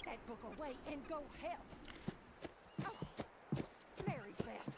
Put that book away and go help. Oh, Mary Beth.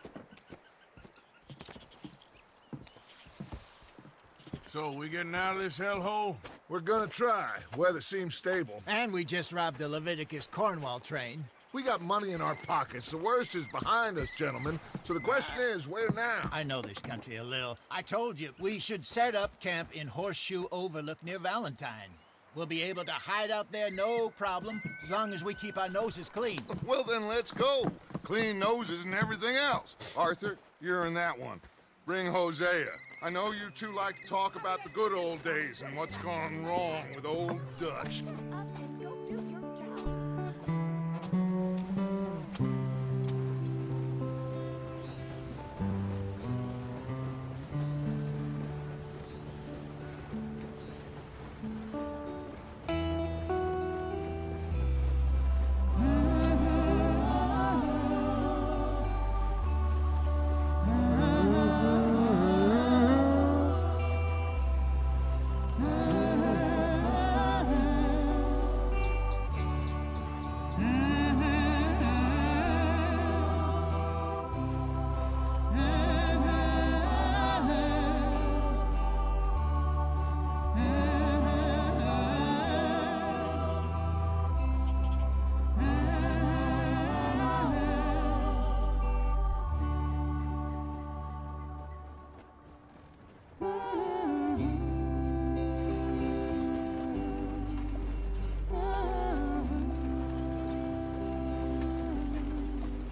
So, we getting out of this hellhole? We're gonna try. Weather seems stable. And we just robbed the Leviticus Cornwall train. We got money in our pockets. The worst is behind us, gentlemen. So the question is, where now? I know this country a little. I told you, we should set up camp in Horseshoe Overlook near Valentine. We'll be able to hide out there, no problem, as long as we keep our noses clean. Well, then let's go. Clean noses and everything else. Arthur, you're in that one. Bring Hosea. I know you two like to talk about the good old days and what's gone wrong with old Dutch. Up and go do your job.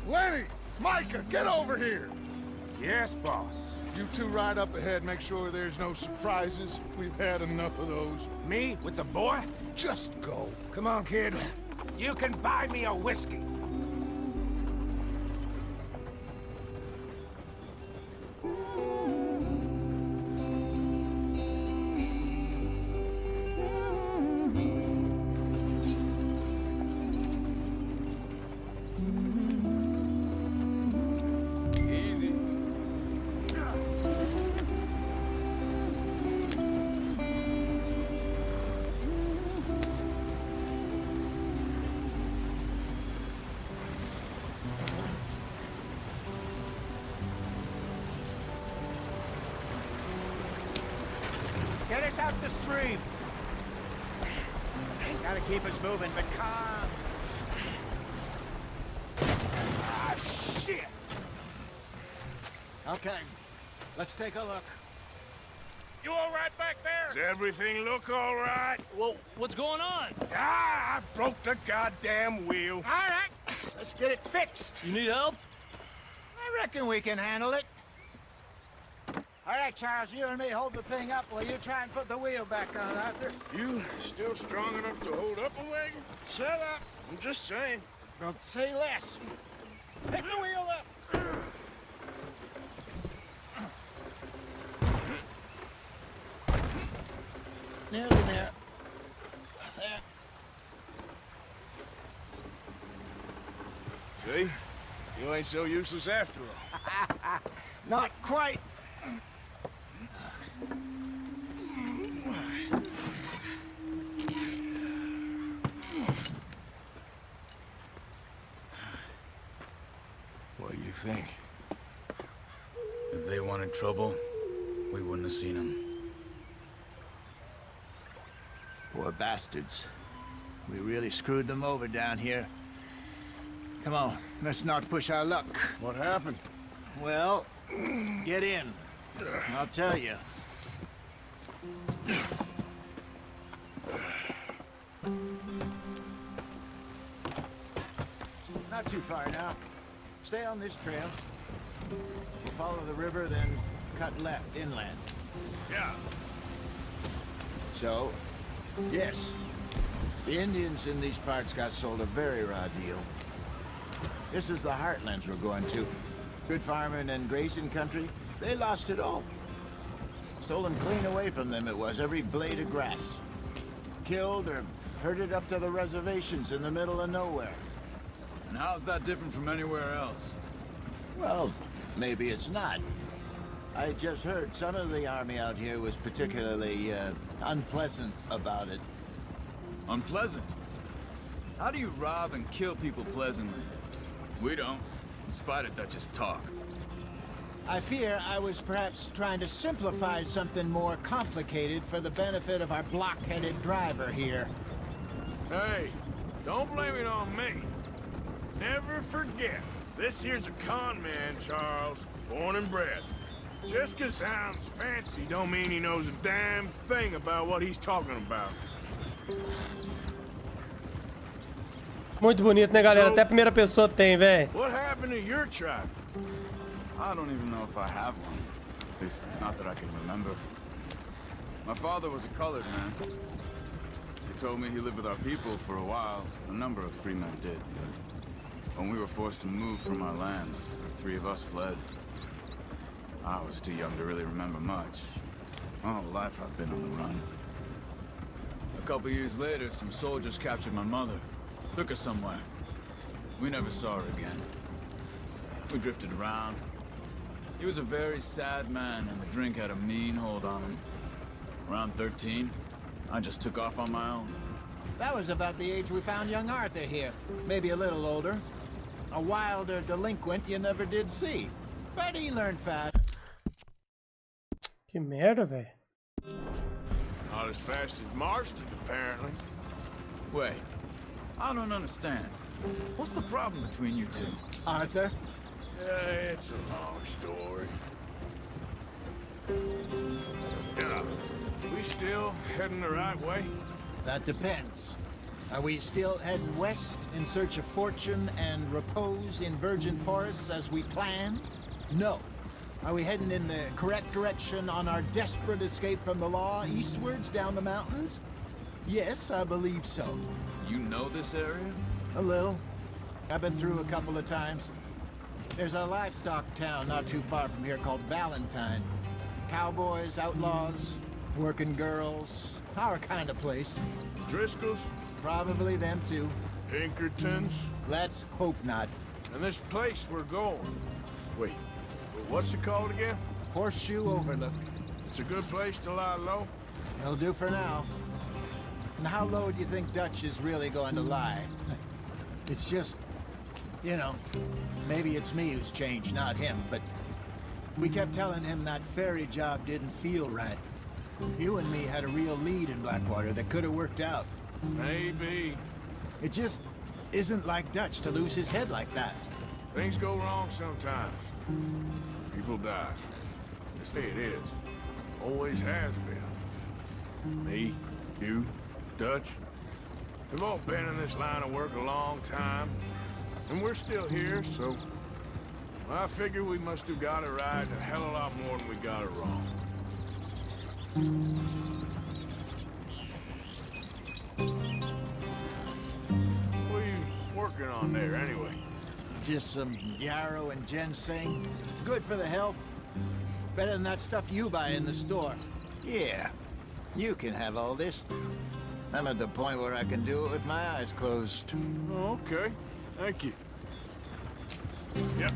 Lenny! Micah, get over here! Yes, boss. You two ride up ahead, make sure there's no surprises. We've had enough of those. Me with the boy? Just go. Come on, kid. You can buy me a whiskey. Easy. Get us out the stream. Gotta keep us moving, but calm. Ah, shit! Okay, let's take a look. You all right back there? Does everything look all right? Well, what's going on? Ah, I broke the goddamn wheel. All right, let's get it fixed. You need help? I reckon we can handle it. All right, Charles, you and me hold the thing up while you try and put the wheel back on, Arthur. You still strong enough to hold up a wagon? Shut up. I'm just saying. Don't say less. Pick the wheel up. Nearly there. There. See? You ain't so useless after all. Not quite. What do you think? If they wanted trouble, we wouldn't have seen them. Poor bastards. We really screwed them over down here. Come on, let's not push our luck. What happened? Well, get in. I'll tell you. Not too far now. Stay on this trail. You follow the river, then cut left inland. Yeah. So, yes, the Indians in these parts got sold a very raw deal. This is the heartlands we're going to. Good farming and grazing country, they lost it all. Stolen clean away from them it was, every blade of grass. Killed or herded up to the reservations in the middle of nowhere. And how's that different from anywhere else? Well, maybe it's not. I just heard some of the army out here was particularly, unpleasant about it. Unpleasant? How do you rob and kill people pleasantly? We don't, in spite of Dutch's talk. I fear I was perhaps trying to simplify something more complicated for the benefit of our block-headed driver here. Hey, don't blame it on me. Never forget, this here's a con man, Charles, born and bred. Just 'cause sounds fancy don't mean he knows a damn thing about what he's talking about. Muito bonito, né, galera? Até a primeira pessoa tem, velho. What happened to your tribe? I don't even know if I have one. At least, not that I can remember. My father was a colored man. He told me he lived with our people for a while. A number of free men did. But when we were forced to move from our lands, the 3 of us fled. I was too young to really remember much. My whole life I've been on the run. A couple years later, some soldiers captured my mother. Took her somewhere. We never saw her again. We drifted around. He was a very sad man, and the drink had a mean hold on him. Around 13, I just took off on my own. That was about the age we found young Arthur here. Maybe a little older. A wilder delinquent you never did see. But he learned fast. Que merda, velho. Not as fast as Marston, apparently. Wait, I don't understand. What's the problem between you two? Arthur? It's a long story. Yeah, we still heading the right way? That depends. Are we still heading west in search of fortune and repose in virgin forests as we planned? No. Are we heading in the correct direction on our desperate escape from the law eastwards down the mountains? Yes, I believe so. You know this area? A little. I've been through a couple of times. There's a livestock town not too far from here called Valentine. Cowboys, outlaws, working girls, our kind of place. Driscoll's? Probably them too. Pinkertons? Let's hope not. And this place we're going. Wait, what's it called again? Horseshoe Overlook. It's a good place to lie low? It'll do for now. And how low do you think Dutch is really going to lie? It's just, you know, maybe it's me who's changed, not him, but we kept telling him that ferry job didn't feel right. You and me had a real lead in Blackwater that could have worked out. Maybe. It just isn't like Dutch to lose his head like that. Things go wrong sometimes. People die. Just say it is. Always has been. Me, you, Dutch. We've all been in this line of work a long time. And we're still here, so... I figure we must have got it right a hell of a lot more than we got it wrong. What are you working on there, anyway? Just some yarrow and ginseng. Good for the health. Better than that stuff you buy in the store. Yeah, you can have all this. I'm at the point where I can do it with my eyes closed. Oh, okay. Thank you. Yep.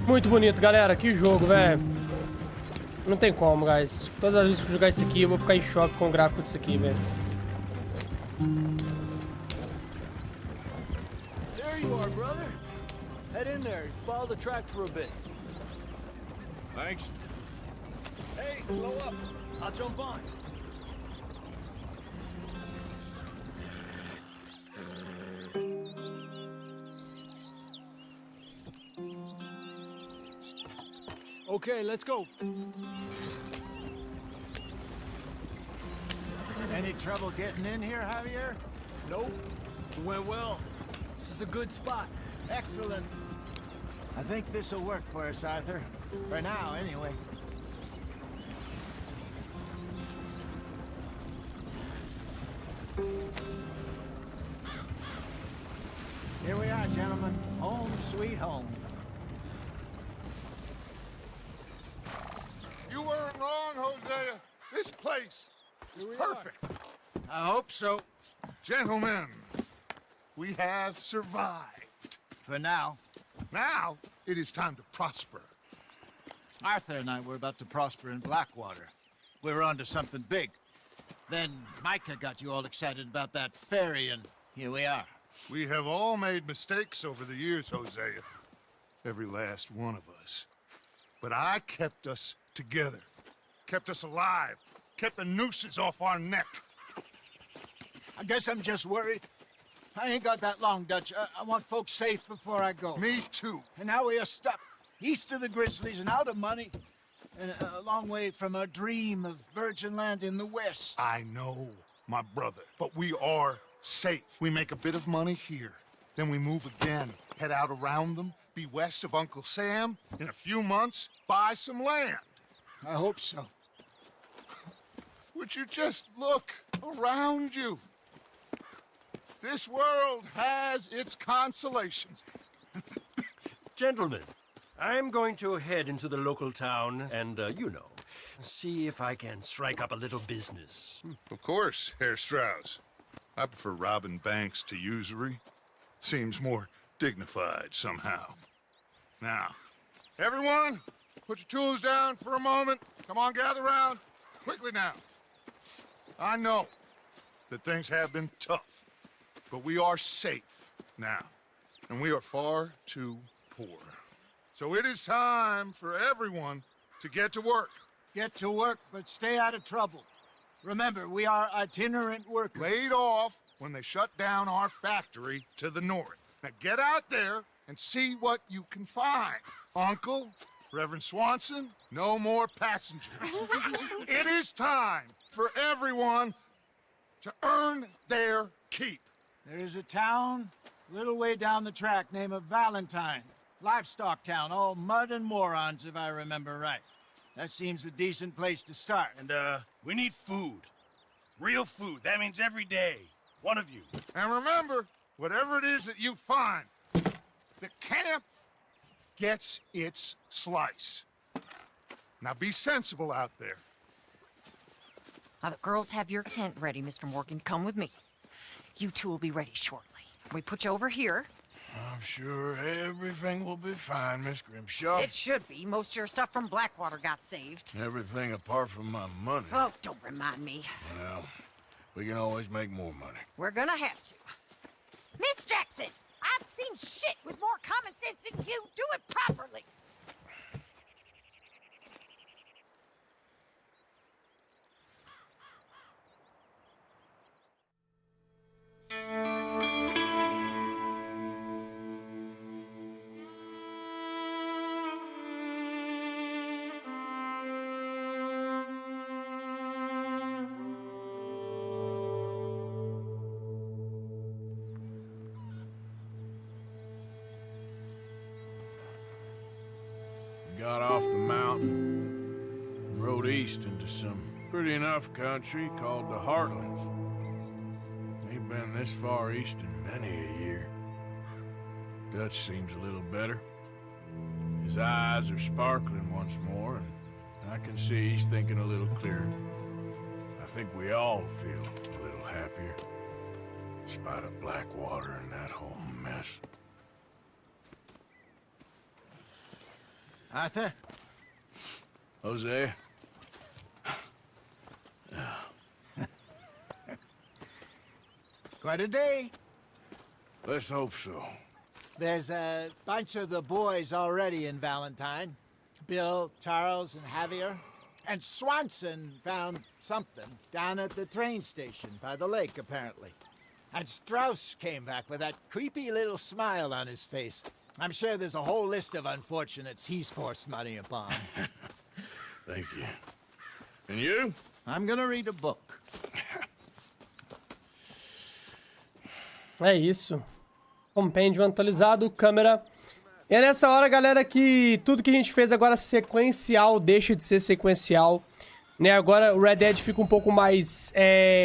Muito bonito, galera. Que jogo, velho. Não tem como, guys. Todas as vezes que eu jogar isso aqui, eu vou ficar em choque com o gráfico disso aqui, velho. There you are, brother. Head in there. Follow the track for a bit. Thanks. Hey, slow up. I'll jump on. Okay, let's go. Any trouble getting in here, Javier? Nope. It went well. This is a good spot. Excellent. I think this will work for us, Arthur. For now, anyway. Here we are, gentlemen. Home sweet home. You weren't wrong, Hosea. This place is perfect. I hope so. Gentlemen, we have survived. For now. Now, it is time to prosper. Arthur and I were about to prosper in Blackwater. We were onto something big. Then Micah got you all excited about that ferry, and here we are. We have all made mistakes over the years, Hosea. Every last one of us. But I kept us together. Kept us alive. Kept the nooses off our neck. I guess I'm just worried. I ain't got that long, Dutch. I want folks safe before I go. Me too. And now we are stuck east of the Grizzlies and out of money. And a long way from our dream of virgin land in the west. I know, my brother. But we are safe. We make a bit of money here. Then we move again. Head out around them. Be west of Uncle Sam. In a few months, buy some land. I hope so. Would you just look around you? This world has its consolations. Gentlemen, I'm going to head into the local town and, see if I can strike up a little business. Of course, Herr Strauss. I prefer robbing banks to usury. Seems more dignified somehow. Now, everyone, put your tools down for a moment. Come on, gather round. Quickly now. I know that things have been tough, but we are safe now, and we are far too poor. So it is time for everyone to get to work. Get to work, but stay out of trouble. Remember, we are itinerant workers. Laid off when they shut down our factory to the north. Now get out there and see what you can find. Uncle, Reverend Swanson, no more passengers. It is time for everyone to earn their keep. There is a town a little way down the track named Valentine. Livestock town, all mud and morons, if I remember right. That seems a decent place to start. And, we need food. Real food. That means every day. One of you. And remember, whatever it is that you find, the camp gets its slice. Now be sensible out there. Now the girls have your tent ready, Mr. Morgan. Come with me. You two will be ready shortly. We put you over here. I'm sure everything will be fine, Miss Grimshaw. It should be. Most of your stuff from Blackwater got saved. Everything apart from my money. Oh, don't remind me. Well, we can always make more money. We're gonna have to. Miss Jackson, I've seen shit with more common sense than you. Do it properly. Got off the mountain and rode east into some pretty enough country called the Heartlands. Ain't been this far east in many a year. Dutch seems a little better. His eyes are sparkling once more, and I can see he's thinking a little clearer. I think we all feel a little happier, in spite of Blackwater and that whole mess. Arthur? Jose? Quite a day. Let's hope so. There's a bunch of the boys already in Valentine. Bill, Charles, and Javier. And Swanson found something down at the train station by the lake, apparently. And Strauss came back with that creepy little smile on his face. I'm sure there's a whole list of unfortunates he's forced money upon. Thank you. And you? I'm gonna read a book. É isso. Compêndio atualizado, câmera. E é nessa hora, galera, que tudo que a gente fez agora sequencial deixa de ser sequencial. Né? Agora o Red Dead fica um pouco mais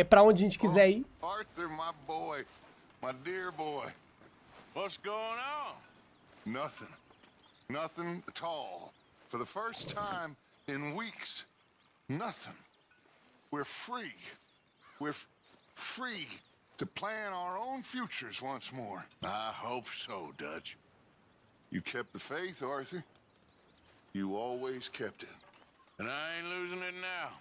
pra onde a gente quiser ir. Arthur, my boy. My dear boy. What's going on? Nothing. Nothing at all. For the first time in weeks, nothing. We're free. We're free to plan our own futures once more. I hope so, Dutch. You kept the faith, Arthur. You always kept it. And I ain't losing it now.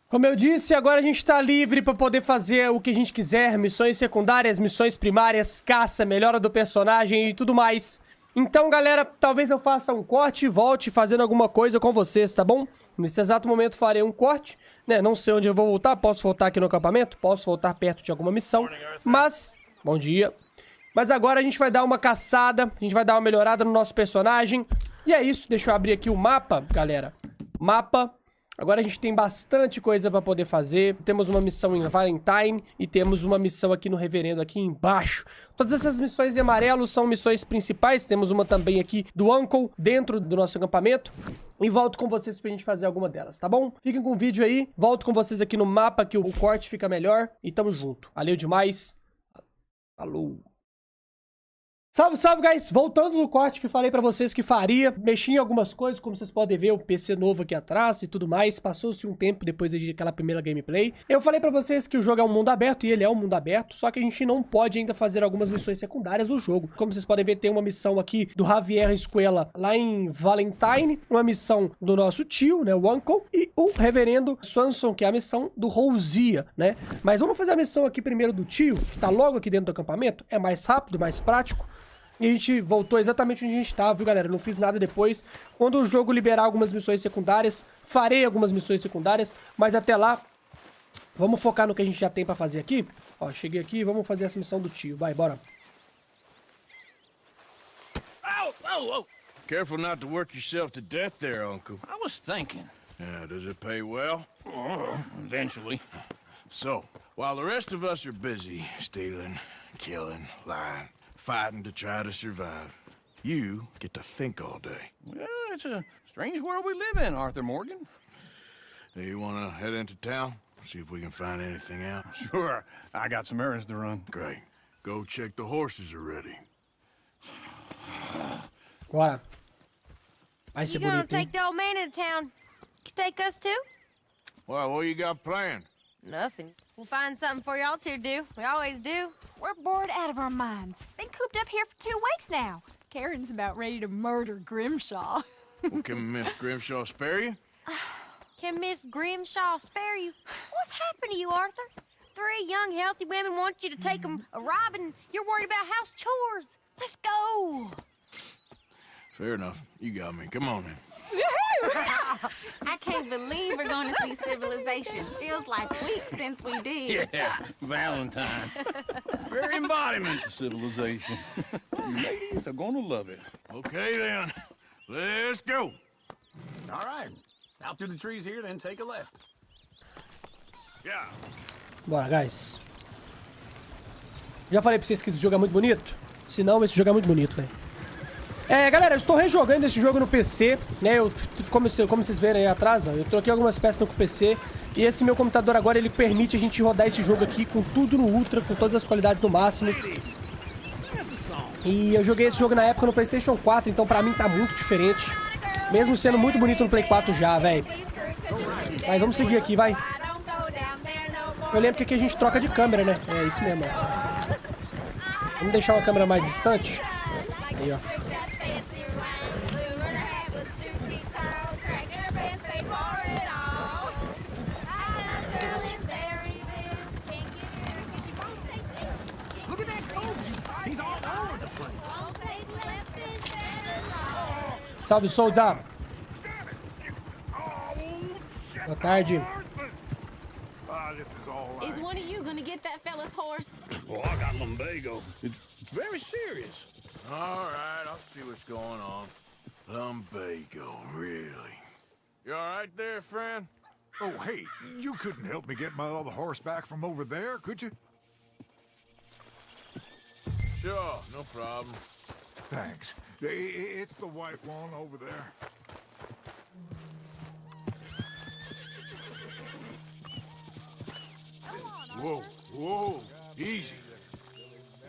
Como eu disse, agora a gente tá livre pra poder fazer o que a gente quiser. Missões secundárias, missões primárias, caça, melhora do personagem e tudo mais. Então, galera, talvez eu faça um corte e volte fazendo alguma coisa com vocês, tá bom? Nesse exato momento farei um corte, né? Não sei onde eu vou voltar. Posso voltar aqui no acampamento? Posso voltar perto de alguma missão. Mas, bom dia. Mas agora a gente vai dar uma caçada, a gente vai dar uma melhorada no nosso personagem. E é isso, deixa eu abrir aqui o mapa, galera. Mapa. Agora a gente tem bastante coisa pra poder fazer. Temos uma missão em Valentine e temos uma missão aqui no Reverendo, aqui embaixo. Todas essas missões em amarelo são missões principais. Temos uma também aqui do Uncle, dentro do nosso acampamento. E volto com vocês pra gente fazer alguma delas, tá bom? Fiquem com o vídeo aí. Volto com vocês aqui no mapa, que o corte fica melhor. E tamo junto. Valeu demais. Falou. Salve, salve, guys! Voltando do corte que falei pra vocês que faria, mexi em algumas coisas, como vocês podem ver, o PC novo aqui atrás e tudo mais. Passou-se um tempo depois daquela primeira gameplay. Eu falei pra vocês que o jogo é um mundo aberto, e ele é um mundo aberto, só que a gente não pode ainda fazer algumas missões secundárias do jogo. Como vocês podem ver, tem uma missão aqui do Javier Escuela lá em Valentine, uma missão do nosso tio, né, o Uncle, e o Reverendo Swanson, que é a missão do Rosia, né? Mas vamos fazer a missão aqui primeiro do tio, que tá logo aqui dentro do acampamento, é mais rápido, mais prático. E a gente voltou exatamente onde a gente estava, viu, galera? Não fiz nada depois. Quando o jogo liberar algumas missões secundárias, farei algumas missões secundárias. Mas até lá, vamos focar no que a gente já tem pra fazer aqui. Ó, cheguei aqui, vamos fazer essa missão do tio. Vai, bora. Oh, oh, oh! Careful not to work yourself to death there, Uncle. I was thinking. Yeah, does it pay well? Eventually. So, while the rest of us are busy stealing, killing, lying, fighting to try to survive, you get to think all day. Well, it's a strange world we live in, Arthur Morgan. Do you want to head into town? See if we can find anything out? Sure. I got some errands to run. Great. Go check the horses are ready. Bora. Vai ser You gonna bonito, hein? take the old man into town? You take us too? Well, what you got planned? Nothing. We'll find something for y'all to do. We always do. We're bored out of our minds. Been cooped up here for 2 weeks now. Karen's about ready to murder Grimshaw. Well, can Miss Grimshaw spare you? Can Miss Grimshaw spare you? What's happened to you, Arthur? 3 young, healthy women want you to take them a robbing. You're worried about house chores. Let's go. Fair enough. You got me. Come on then. I can't believe we're going to see civilization. Feels like weeks since we did. Yeah, Valentine. Very embodiment of civilization. You ladies are gonna love it. Okay then. Let's go. All right. Out through the trees here, then take a left. Yeah. Bora, guys. Já falei pra vocês que esse jogo é muito bonito? Se não, esse jogo é muito bonito, velho. Galera, eu estou rejogando esse jogo no PC, né? Como vocês verem aí atrás, ó, eu troquei algumas peças no PC. E esse meu computador agora, ele permite a gente rodar esse jogo aqui com tudo no Ultra, com todas as qualidades no máximo. E eu joguei esse jogo na época no PlayStation 4, então pra mim tá muito diferente. Mesmo sendo muito bonito no Play 4 já, velho. Mas vamos seguir aqui, vai. Eu lembro que aqui a gente troca de câmera, né? É isso mesmo, ó. Vamos deixar uma câmera mais distante. Aí, ó. Salve, soldado. Boa tarde. Is one of you gonna get that fella's horse? Well, I got lumbago. It's very serious. All right, I'll see what's going on. Lumbago, really? You all right there, friend? Oh, hey, you couldn't help me get my other horse back from over there, could you? Sure, no problem. Thanks. It's the white one over there. Whoa, whoa, easy.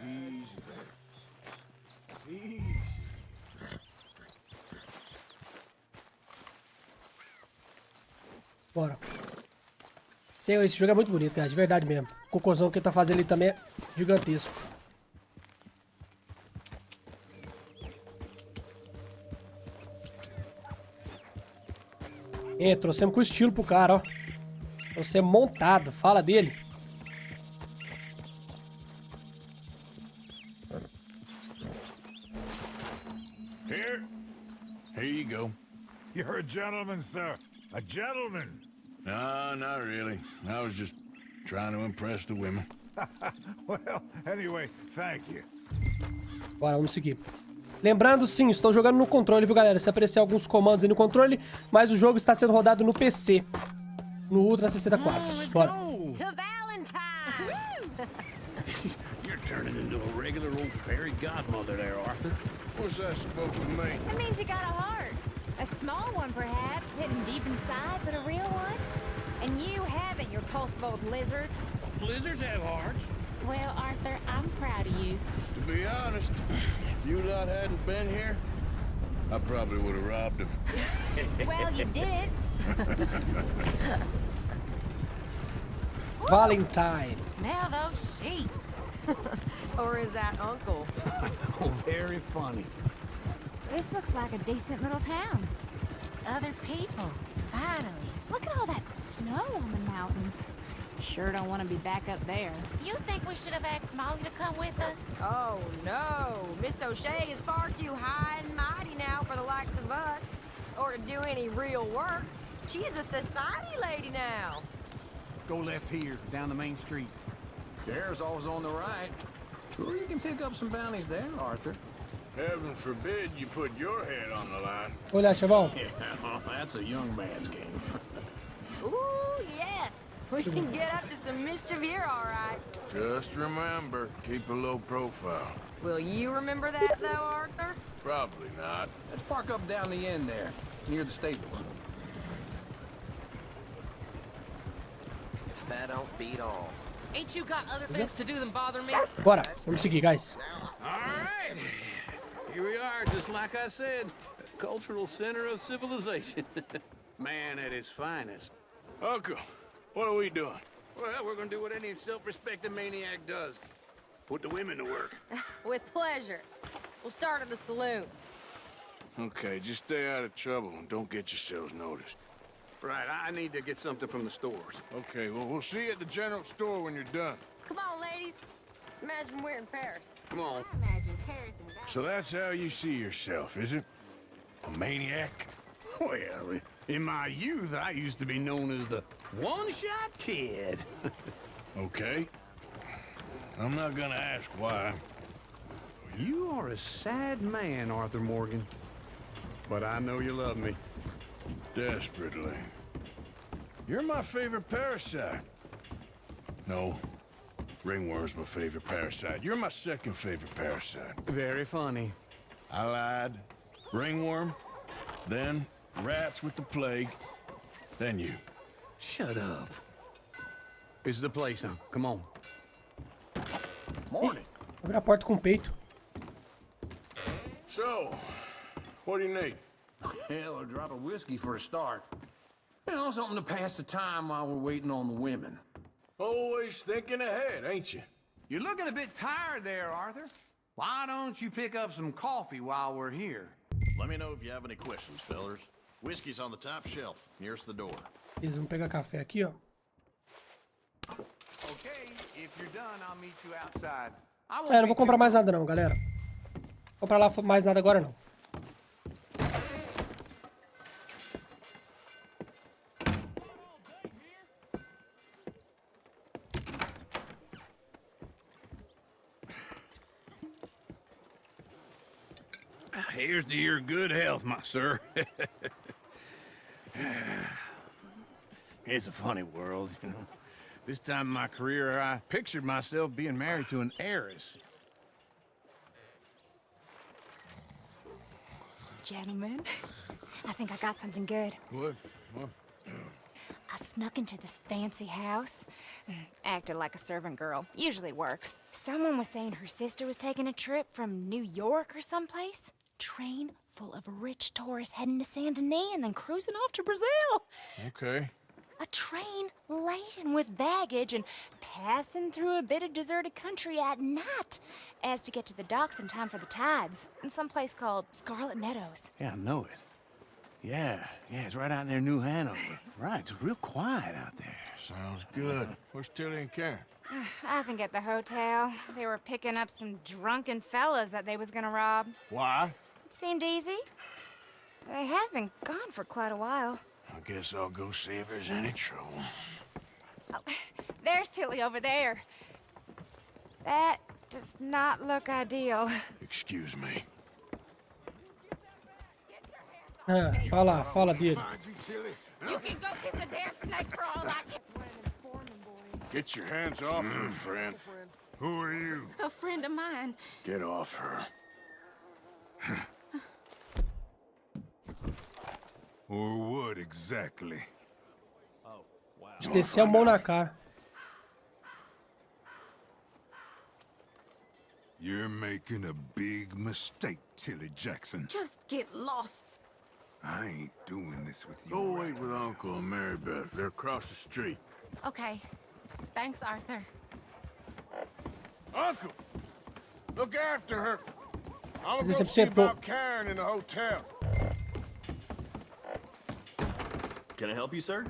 Easy. Easy. Bora. Esse jogo é muito bonito, cara, de verdade mesmo. O cocôzão que ele tá fazendo ali também é gigantesco. Trouxemos com estilo pro cara, ó. Trouxemos montado. Fala dele. Here you go. You're a gentleman, sir. A gentleman. No, not really. I was just trying to impress the women. Well, anyway, thank you. Bora, vamos seguir. Lembrando, sim, estou jogando no controle, viu, galera? Se aparecer alguns comandos aí no controle, mas o jogo está sendo rodado no PC. No Ultra 64. Bora. You're turning into a regular old fairy godmother there, Arthur. What's that supposed to mean? It means you got a heart. A small one, perhaps, hidden deep inside, but a real one. And you haven't, you repulsive old lizard. Blizzards have hearts. Well, Arthur, I'm proud of you. To be honest, if you lot hadn't been here, I probably would have robbed him. Well, you did it. Valentine. Smell those sheep. Or is that Uncle? Oh, very funny. This looks like a decent little town. Other people, finally. Look at all that snow on the mountains. Sure don't want to be back up there. You think we should have asked Molly to come with us? Oh, no. Miss O'Shea is far too high and mighty now for the likes of us. Or to do any real work. She's a society lady now. Go left here, down the main street. Sheriff's always on the right. Sure you can pick up some bounties there, Arthur. Heaven forbid you put your head on the line. Olha, chavão. Yeah, that's a young man's game. Ooh, yes. We can get up to some mischief here, all right. Just remember, keep a low profile. Will you remember that, though, Arthur? Probably not. Let's park up down the end there, near the stables. That don't beat all. Ain't you got other things to do than bother me? Bora, vamos seguir, guys. All right. Here we are, just like I said. A cultural center of civilization. Man at his finest. Uncle, what are we doing? Well, we're gonna do what any self-respecting maniac does. Put the women to work. With pleasure. We'll start at the saloon. Okay, just stay out of trouble and don't get yourselves noticed. Right, I need to get something from the stores. Okay, well, we'll see you at the general store when you're done. Come on, ladies. Imagine we're in Paris. Come on. I imagine Paris and So that's how you see yourself, is it? A maniac? Well, in my youth, I used to be known as the one-shot kid. Okay. I'm not gonna ask why. You are a sad man, Arthur Morgan. But I know you love me. Desperately. You're my favorite parasite. No. Ringworm's my favorite parasite. You're my second favorite parasite. Very funny. I lied. Ringworm, then rats with the plague, then you. Shut up. This is the place now. Come on. Morning. Abre a porta com o peito. So, what do you need? Hell, a drop of whiskey for a start. You know, something to pass the time while we're waiting on the women. Always thinking ahead, ain't you? You're looking a bit tired there, Arthur. Why don't you pick up some coffee while we're here? Let me know if you have any questions, fellers. Whiskey's on the top shelf, nearest the door. Eles vão pegar café aqui, ó. Okay, if you're done, I'll meet you outside. Não vou comprar mais nada não, galera. Vou comprar lá mais nada agora não. Here's to your good health, my sir. It's a funny world, you know. This time in my career, I pictured myself being married to an heiress. Gentlemen, I think I got something good. What? I snuck into this fancy house. Acted like a servant girl. Usually works. Someone was saying her sister was taking a trip from New York or someplace. Train full of rich tourists heading to Saint Denis and then cruising off to Brazil. Okay. A train laden with baggage and passing through a bit of deserted country at night as to get to the docks in time for the tides in some place called Scarlet Meadows. Yeah, I know it. Yeah, it's right out near New Hanover. Right, it's real quiet out there. Sounds good. Where's Tilly and Karen? I think at the hotel. They were picking up some drunken fellas that they was gonna rob. Why? It seemed easy. They have been gone for quite a while. I guess I'll go see if there's any trouble. Oh, there's Tilly over there. That does not look ideal. Excuse me. Fala dele. You can go kiss a damn snake for all I can. Get your hands off her, friend. Who are you? A friend of mine. Get off her. Or what exactly? Desceu a mão na cara. You're making a big mistake, Tilly Jackson. Just get lost. I ain't doing this with you. Go wait with Uncle and Mary Beth. They're across the street. Okay. Thanks, Arthur. Uncle! Look after her. I'm Mas gonna esse go see 100% pro. about Karen in the hotel. Can I help you, sir?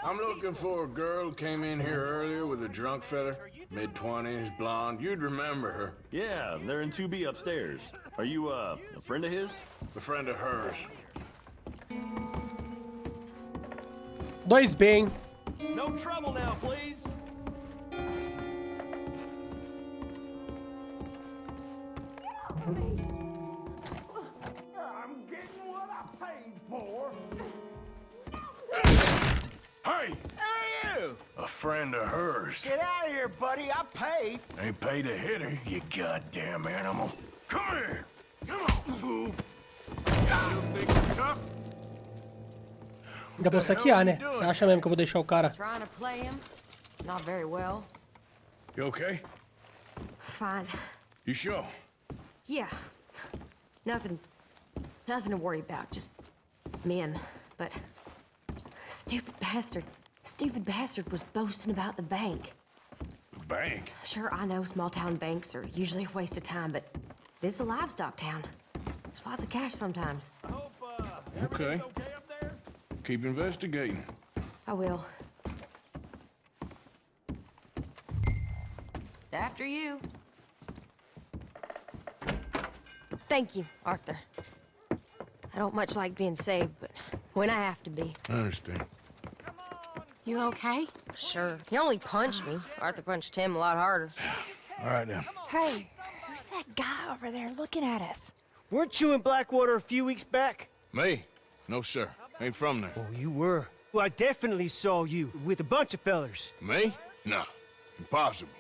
I'm looking for a girl who came in here earlier with a drunk fella. Mid-20s, blonde. You'd remember her. Yeah, they're in 2B upstairs. Are you, a friend of his? A friend of hers. 2B, hein? No trouble now, please. I'm getting what I paid for. Hey! Hey, you! A friend of hers. Get out of here, buddy. I paid. Ain't paid to hit her, you goddamn animal. Come here! Come on, fool! You think you're tough? Ainda vou saquear, né? Você acha mesmo que eu vou deixar o cara? Trying to play him. Not very well. You okay? Fine. You sure? Yeah. Nothing to worry about. Just men. But stupid bastard was boasting about the bank. The bank? Sure, I know small town banks are usually a waste of time, but this is a livestock town. There's lots of cash sometimes. Okay. Keep investigating. I will. After you. Thank you, Arthur. I don't much like being saved, but when I have to be. I understand. You okay? Sure. He only punched me. Arthur punched him a lot harder. All right, then. Hey, who's that guy over there looking at us? Weren't you in Blackwater a few weeks back? Me? No, sir. Ain't from there. Oh, you were. Well, I definitely saw you with a bunch of fellers. Me? No. Impossible.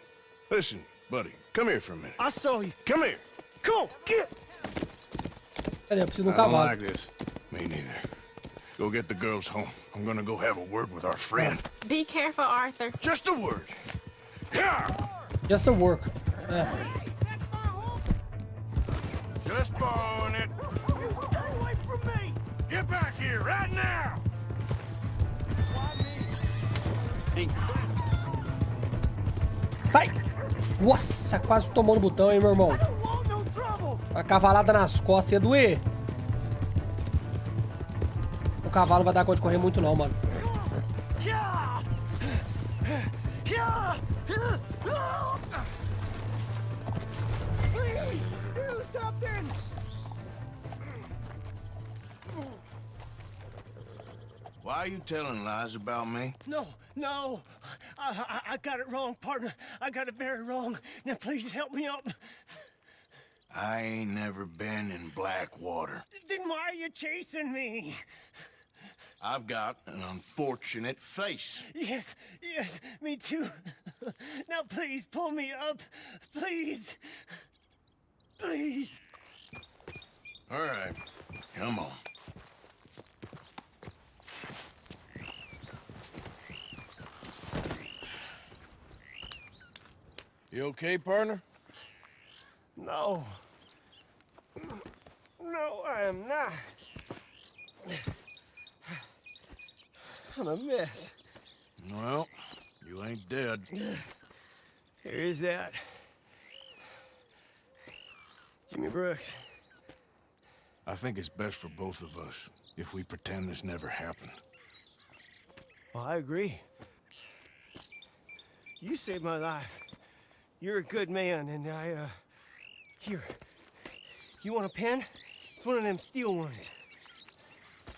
Listen, buddy, come here for a minute. I saw you. Come here. Come on, get! Cadê? Eu preciso de I don't cavalo. like this. Me neither. Go get the girls home. I'm gonna go have a word with our friend. Be careful, Arthur. Just a word. Yeah. Just a work. É. Just borrowing it. Stay away from me! Get back here right now. Sai! Nossa, quase tomou no botão, hein, meu irmão? A cavalada nas costas ia doer. O cavalo vai dar conta de correr muito não, mano. Please, do something! Why are you telling lies about me? No. I got it wrong, partner. I got it very wrong. Now, please help me up. I ain't never been in Blackwater. Then why are you chasing me? I've got an unfortunate face. Yes, me too. Now, please, pull me up. Please. Please. All right, come on. You okay, partner? No, I am not. I'm a mess. Well, you ain't dead. Here is that. Jimmy Brooks. I think it's best for both of us if we pretend this never happened. Well, I agree. You saved my life. You're a good man, and here. You want a pen? It's one of them steel ones.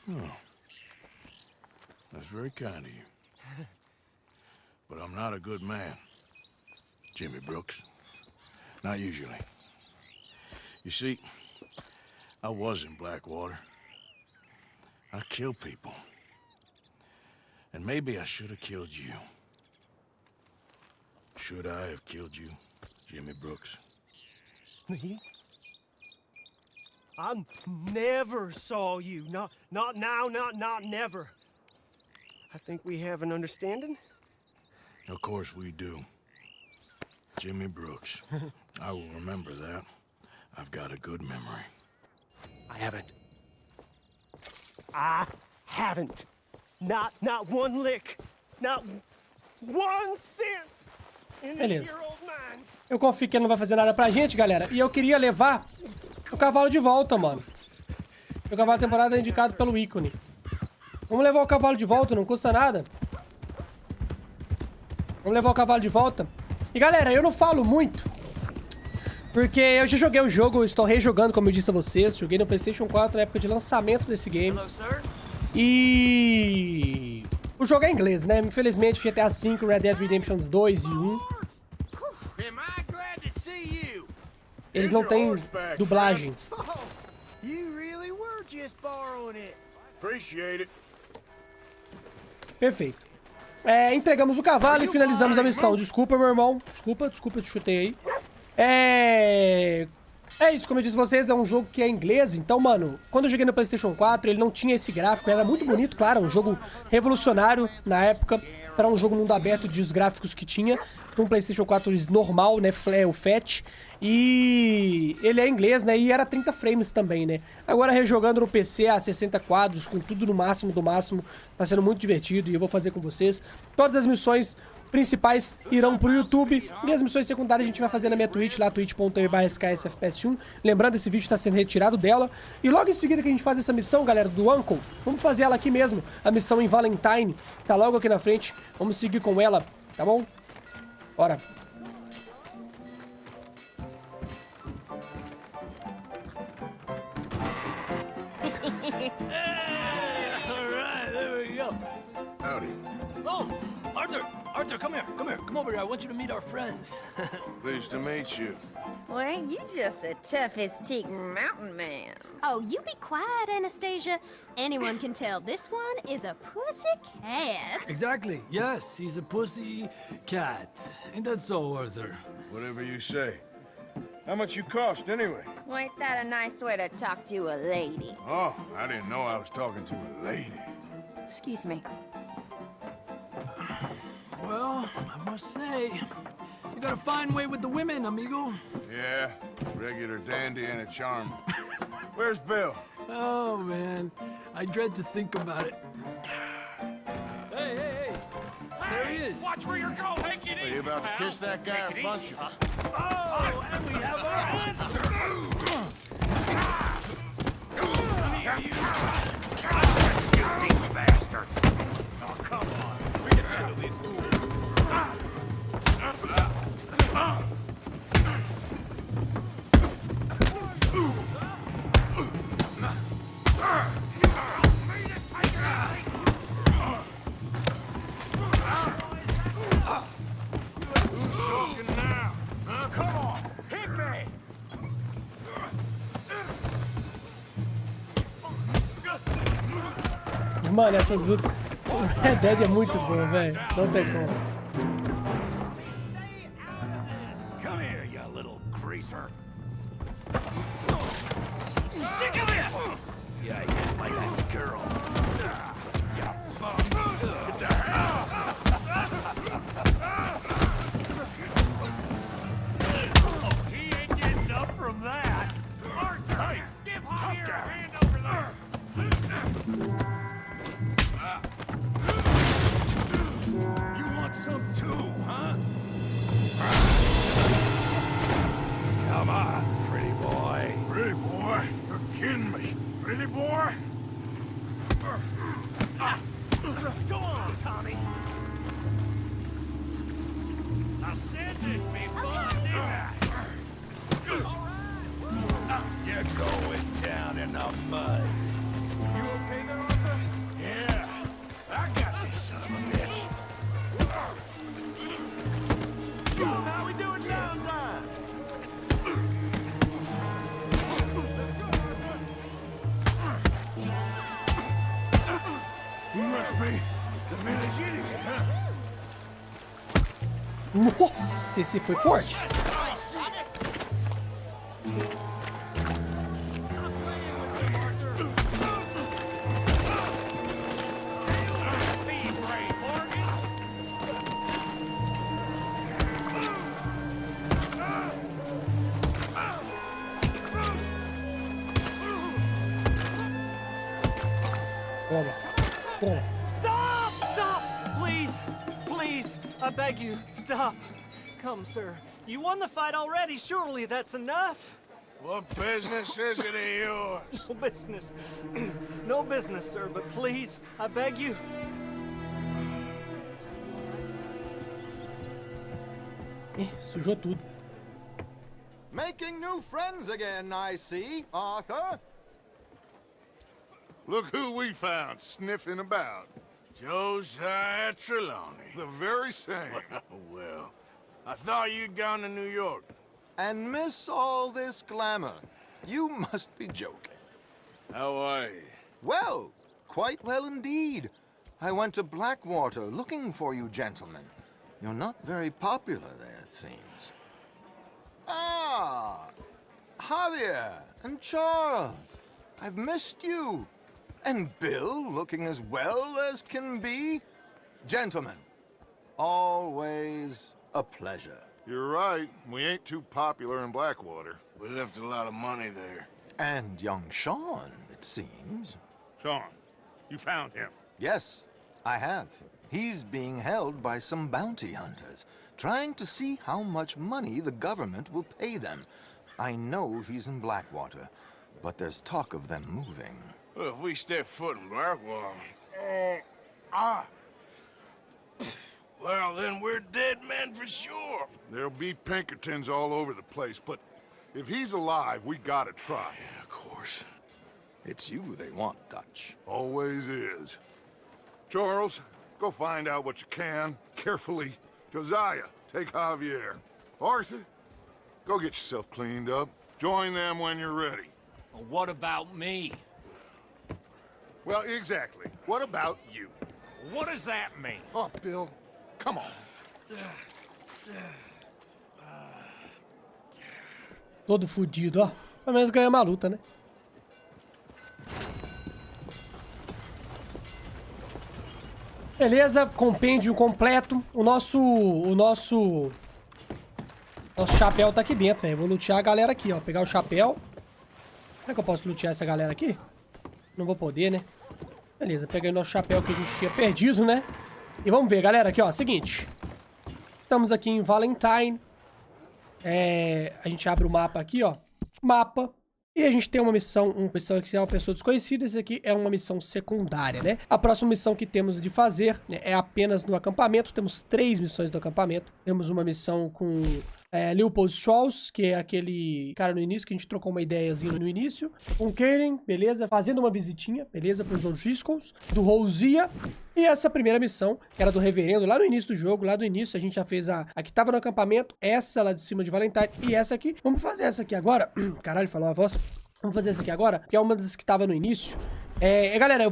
Oh. That's very kind of you. But I'm not a good man, Jimmy Brooks. Not usually. You see, I was in Blackwater. I killed people. And maybe I should have killed you. Should I have killed you, Jimmy Brooks? Me? I never saw you. Not now, not never. I think we have an understanding. Of course we do. Jimmy Brooks. I will remember that. I've got a good memory. I haven't. Not one lick. Not 1 cent in this Beleza. year old mind. Eu confio que ele não vai fazer nada pra gente, galera. E eu queria levar o cavalo de volta, mano. O cavalo da temporada é indicado pelo ícone. Vamos levar o cavalo de volta, não custa nada. Vamos levar o cavalo de volta. E galera, eu não falo muito, porque eu já joguei o jogo, eu estou rejogando, como eu disse a vocês. Joguei no PlayStation 4 na época de lançamento desse game. E o jogo é em inglês, né? Infelizmente, GTA V, Red Dead Redemption 2 e 1. Eles não têm dublagem. Perfeito. Entregamos o cavalo e finalizamos a missão. Desculpa, meu irmão. Desculpa, eu te chutei aí. É isso, como eu disse a vocês, é um jogo que é em inglês. Então, mano, quando eu joguei no PlayStation 4, ele não tinha esse gráfico. Era muito bonito, claro. Um jogo revolucionário na época. Para um jogo mundo aberto de os gráficos que tinha. Um PlayStation 4 normal, né? O FAT. E ele é em inglês, né? E era 30 frames também, né? Agora rejogando no PC a 60 quadros, com tudo no máximo do máximo. Tá sendo muito divertido e eu vou fazer com vocês. Todas as missões principais irão pro YouTube. E as missões secundárias a gente vai fazer na minha Twitch, lá twitch.tv/sksfps1. Lembrando, esse vídeo tá sendo retirado dela. E logo em seguida que a gente faz essa missão, galera, do Uncle, vamos fazer ela aqui mesmo. A missão em Valentine, tá logo aqui na frente. Vamos seguir com ela, tá bom? Bora. Alright, there we go. Howdy. Oh, Arthur, come here. Come over here. I want you to meet our friends. Pleased to meet you. Well, ain't you just the toughest teak mountain man? Oh, you be quiet, Anastasia. Anyone can tell this one is a pussy cat. Exactly. Yes, he's a pussy cat. Ain't that so, Arthur? Whatever you say. How much you cost, anyway? Well, ain't that a nice way to talk to a lady? Oh, I didn't know I was talking to a lady. Excuse me. Well, I must say, you got a fine way with the women, amigo. Yeah, regular dandy and a charmer. Where's Bill? Oh, man, I dread to think about it. Hey! There he is. Watch where you're going. Take it easy, you about to kiss that guy or punch him? Oh, and we have our answer. You these bastards. Oh, come on. We can handle these fools. Who's talking now? Huh? Come on, hit me. Mano, essas lutas... O Red Dead é muito bom, velho. Não tem como. Come here, you little greaser. Sick of this! Yeah, you like that girl. Yeah, bum. Get the hell off. He ain't getting up from that. Arthur, hey, give Javier a hand over there. You want some too, huh? Come on, pretty boy. Pretty boy, you're kidding me. mine. You okay there, Arthur? Yeah, I got this son of a bitch. So how we doing downtime? You must be the village idiot, huh? Nossa, esse foi forte. Stop! Stop! Please! Please! I beg you, stop. Come, sir. You won the fight already. Surely that's enough. What business is it of yours? No business. No business, sir, but please, I beg you. Sujou tudo. Making new friends again, I see, Arthur. Look who we found sniffing about. Josiah Trelawney. The very same. Well, I thought you'd gone to New York. And miss all this glamour. You must be joking. How are you? Well, quite well indeed. I went to Blackwater looking for you gentlemen. You're not very popular there, it seems. Ah! Javier and Charles. I've missed you. And Bill looking as well as can be. Gentlemen, always a pleasure. You're right. We ain't too popular in Blackwater. We left a lot of money there. And young Sean, it seems. Sean, you found him? Yes, I have. He's being held by some bounty hunters, trying to see how much money the government will pay them. I know he's in Blackwater, but there's talk of them moving. Well, if we step foot in Blackwater... Well, then we're dead men for sure. There'll be Pinkertons all over the place, but if he's alive, we gotta try. Yeah, of course. It's you they want, Dutch. Always is. Charles, go find out what you can, carefully. Josiah, take Javier. Arthur, go get yourself cleaned up. Join them when you're ready. Well, what about me? Well, exactly. What about you? What does that mean? Oh, Bill, come on. Todo fudido, ó. Pelo menos ganhou uma luta, né? Beleza, compêndio completo. O nosso chapéu tá aqui dentro, velho. Vou lutear a galera aqui, ó. Pegar o chapéu. Será que eu posso lutear essa galera aqui? Não vou poder, né? Beleza, peguei o nosso chapéu que a gente tinha perdido, né? E vamos ver, galera, aqui, ó. Seguinte. Estamos aqui em Valentine. A gente abre o mapa aqui, ó. Mapa. E a gente tem uma missão que é uma pessoa desconhecida. Esse aqui é uma missão secundária, né? A próxima missão que temos de fazer, né, é apenas no acampamento. Temos 3 missões do acampamento. Temos uma missão com Leopold Strauss, que é aquele cara no início, que a gente trocou uma ideiazinha no início. Com Karen, beleza? Fazendo uma visitinha, beleza? Para os O'Driscolls, do Rosia. E essa primeira missão, que era do Reverendo, lá no início do jogo, lá do início, a gente já fez a que tava no acampamento, essa lá de cima de Valentine e essa aqui. Vamos fazer essa aqui agora. Caralho, falou a voz. Vamos fazer essa aqui agora, que é uma das que tava no início. Galera, eu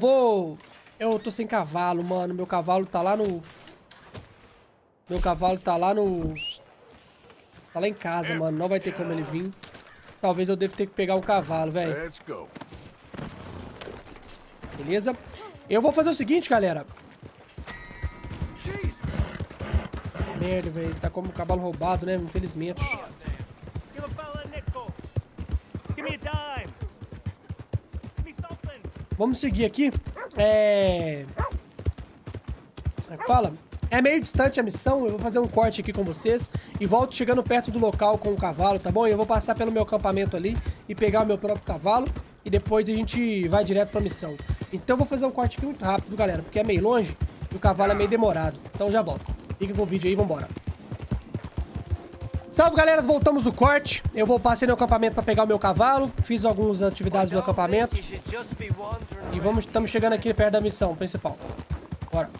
tô sem cavalo, mano. Meu cavalo tá lá no... Tá lá em casa, mano. Não vai ter como ele vir. Talvez eu deva ter que pegar o cavalo, velho. Beleza? Eu vou fazer o seguinte, galera. Merda, velho. Tá como um cavalo roubado, né? Infelizmente. Vamos seguir aqui. Como é que fala? É meio distante a missão, eu vou fazer um corte aqui com vocês e volto chegando perto do local com o cavalo, tá bom? Eu vou passar pelo meu acampamento ali e pegar o meu próprio cavalo e depois a gente vai direto pra missão. Então eu vou fazer um corte aqui muito rápido, viu, galera? Porque é meio longe e o cavalo é meio demorado. Então já volto. Fica com o vídeo aí e vambora. Salve, galera, voltamos do corte. Eu vou passar no acampamento pra pegar o meu cavalo. Fiz algumas atividades do acampamento. E estamos chegando aqui perto da missão principal. Bora.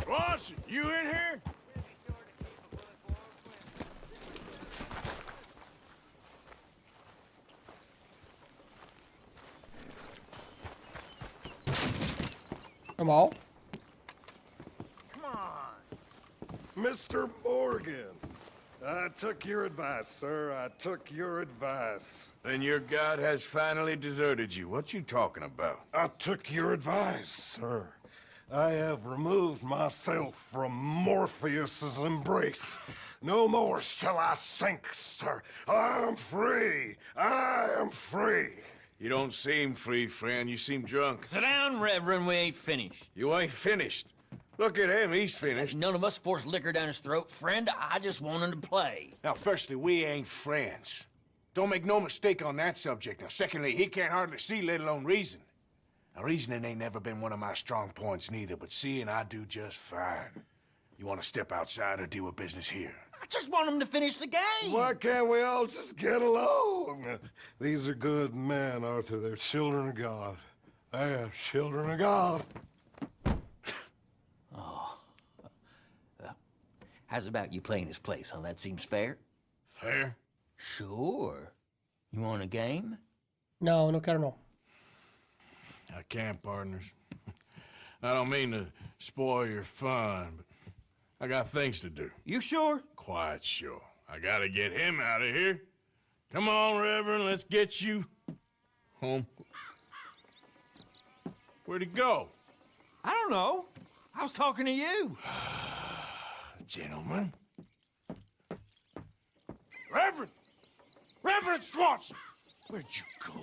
Boss, you in here? Normal. Come on. Mr. Morgan, I took your advice, sir. I took your advice. Then your god has finally deserted you. What you talking about? I took your advice, sir. I have removed myself from Morpheus's embrace. No more shall I sink, sir. I am free. I am free. You don't seem free, friend. You seem drunk. Sit down, Reverend. We ain't finished. You ain't finished. Look at him. He's finished. None of us forced liquor down his throat. Friend, I just want him to play. Now, firstly, we ain't friends. Don't make no mistake on that subject. Now, secondly, he can't hardly see, let alone reason. Now, reasoning ain't never been one of my strong points neither, but seeing I do just fine. You want to step outside or deal with business here? I just want him to finish the game. Why can't we all just get along? These are good men, Arthur. They're children of God. They're children of God. Oh. How's about you playing his place, huh? That seems fair? Fair? Sure. You want a game? Não, não quero não. I can't, partners. I don't mean to spoil your fun, but I got things to do. You sure? Quite sure. I gotta get him out of here. Come on, Reverend, let's get you home. Where'd he go? I don't know. I was talking to you. Gentlemen. Reverend! Reverend Swanson! Where'd you go?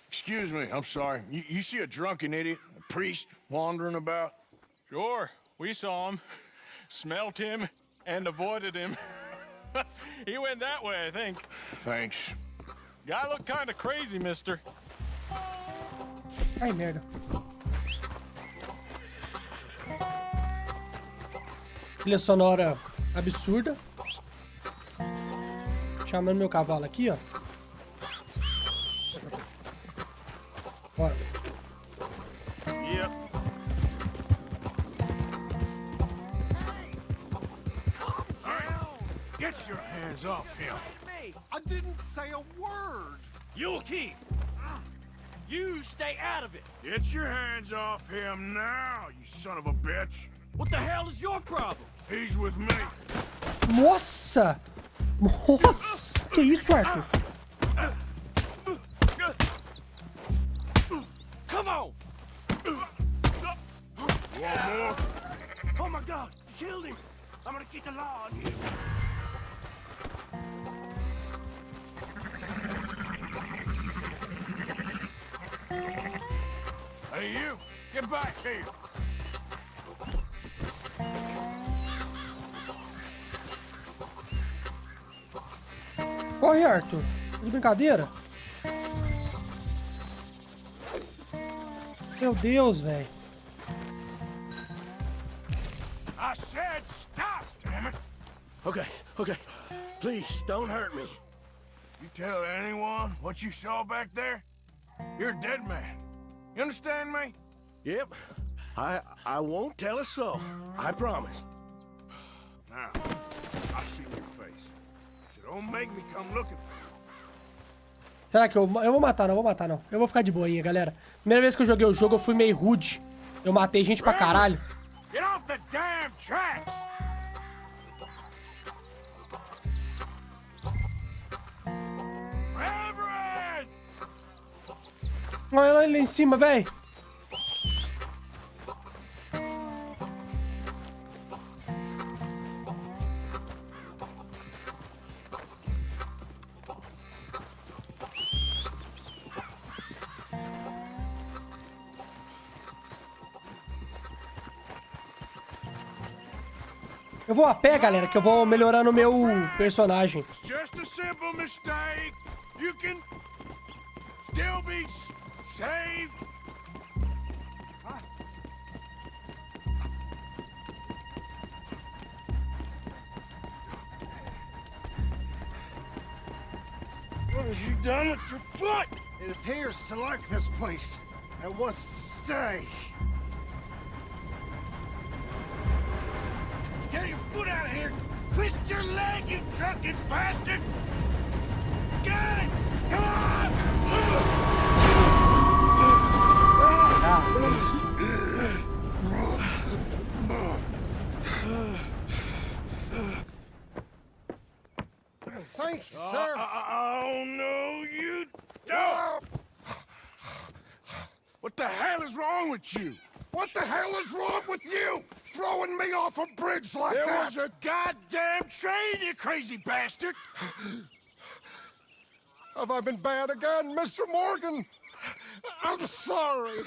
Excuse me, I'm sorry. You see a drunken idiot, a priest, wandering about? Sure, we saw him, smelt him, and avoided him. He went that way, I think. Thanks. Guy looked kind of crazy, mister. Ai, merda. Trilha sonora absurda. Chamando meu cavalo aqui, ó. Bora. Yep. Get your hands off him. I didn't say a word. You'll keep. You stay out of it. Get your hands off him now, you son of a bitch. What the hell is your problem? He's with me. Nossa! Nossa! Que isso, Arthur? Come on! One more? Oh my God! You killed him! I'm gonna keep the law on you. Hey, you! Get back here! Corre, Arthur. De brincadeira? Meu Deus, velho. I said stop, damn it! Okay, okay. Please, don't hurt me. You tell anyone what you saw back there? You're a dead man. You understand me? Yep. I won't tell a soul. I promise. Now, I see your face. So don't make me come looking for you. Será que eu vou matar? Não, vou matar não. Eu vou ficar de boinha, galera. Primeira vez que eu joguei o jogo, eu fui meio rude. Eu matei gente pra caralho. Get off the damn tracks! Reverend! Olha lá em cima, velho. Eu vou a pé, galera, que eu vou melhorando o meu personagem. Just a simple mistake. You can still be saved. What have you done with your foot? It appears to like this place and wants to stay. Get your foot out of here! Twist your leg, you drunken bastard! Get it! Come on! Thank you, sir. Oh, no, you don't! What the hell is wrong with you? What the hell is wrong with you? Throwing me off a bridge like There that? was a goddamn train, you crazy bastard! Have I been bad again, Mr. Morgan? I'm sorry.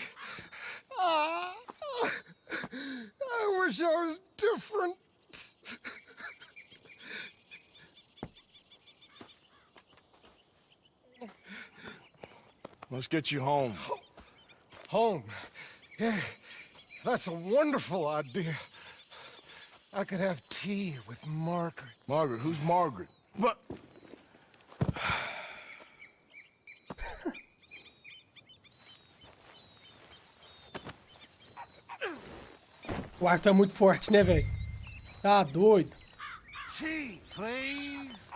I wish I was different. Let's get you home. Home? Yeah, that's a wonderful idea. I could have tea with Margaret. Margaret? Who's Margaret? What? O Arthur é muito forte, né, velho? Tá doido. Tea, please.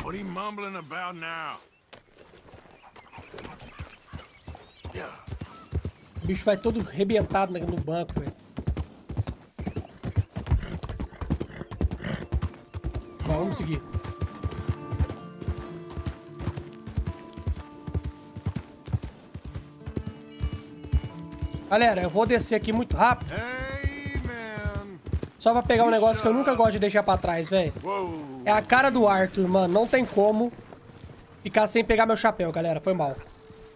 What are you mumbling about now? O bicho vai todo arrebentado no banco, velho. Bom, vamos seguir. Galera, eu vou descer aqui muito rápido. Só pra pegar um negócio que eu nunca gosto de deixar pra trás, velho. É a cara do Arthur, mano. Não tem como ficar sem pegar meu chapéu, galera. Foi mal.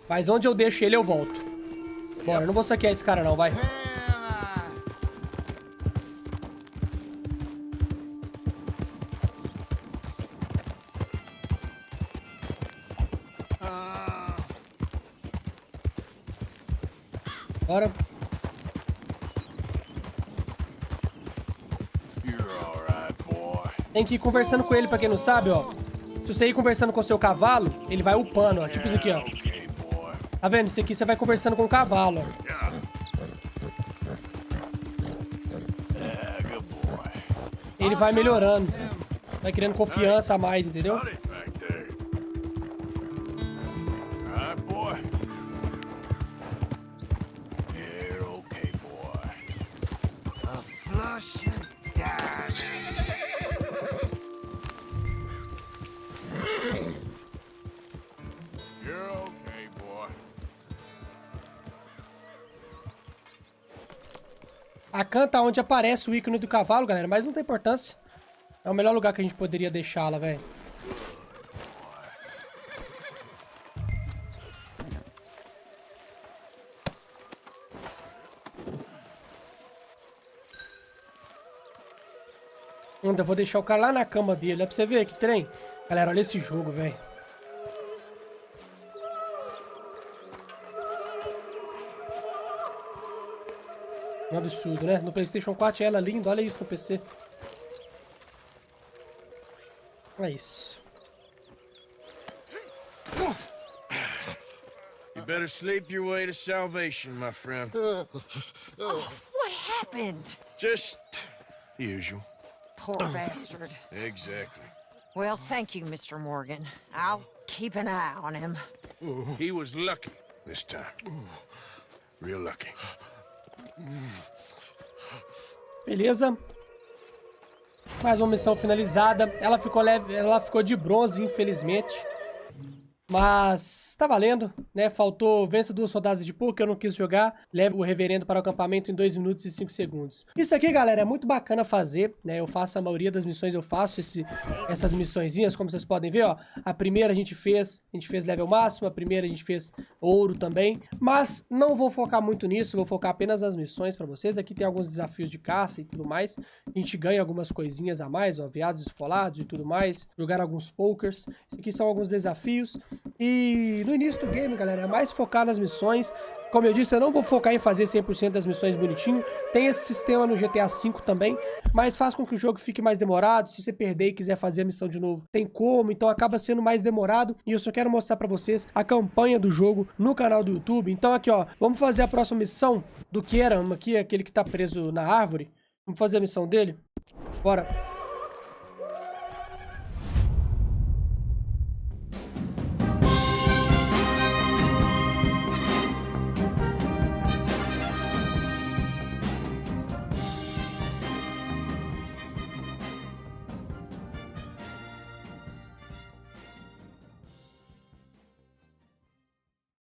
Mas onde eu deixo ele, eu volto. Bora, eu não vou saquear esse cara não, vai. Bora. Tem que ir conversando com ele, pra quem não sabe, ó. Se você ir conversando com o seu cavalo, ele vai upando, ó. Tipo isso aqui, ó. Tá vendo? Isso aqui você vai conversando com o cavalo, ó. Ele vai melhorando. Vai criando confiança a mais, entendeu? A canta onde aparece o ícone do cavalo, galera, mas não tem importância. É o melhor lugar que a gente poderia deixá-la, velho. Eu vou deixar o cara lá na cama dele, é pra você ver que trem. Galera, olha esse jogo, velho. Um absurdo, né? No PlayStation 4 ela é linda, olha isso no PC. É isso. You better sleep your way to salvation, my friend. Oh, what happened? Just the usual. Poor bastard. Exactly. Well, thank you, Mr. Morgan. I'll keep an eye on him. He was lucky this time. Real lucky. Beleza. Mais uma missão finalizada. Ela ficou leve, ela ficou de bronze, infelizmente. Mas tá valendo, né? Faltou vença 2 rodadas de poker, eu não quis jogar. Leve o reverendo para o acampamento em 2 minutos e 5 segundos. Isso aqui, galera, é muito bacana fazer, né? Eu faço a maioria das missões, eu faço essas missõezinhas, como vocês podem ver, ó. A primeira a gente fez level máximo, a primeira a gente fez ouro também. Mas não vou focar muito nisso, vou focar apenas nas missões pra vocês. Aqui tem alguns desafios de caça e tudo mais. A gente ganha algumas coisinhas a mais, ó, veados esfolados e tudo mais. Jogar alguns pokers. Isso aqui são alguns desafios. E no início do game, galera, é mais focar nas missões. Como eu disse, eu não vou focar em fazer 100% das missões bonitinho. Tem esse sistema no GTA V também, mas faz com que o jogo fique mais demorado. Se você perder e quiser fazer a missão de novo, tem como, então acaba sendo mais demorado. E eu só quero mostrar pra vocês a campanha do jogo no canal do YouTube. Então aqui, ó, vamos fazer a próxima missão do Kieran, aqui, aquele que tá preso na árvore. Vamos fazer a missão dele? Bora.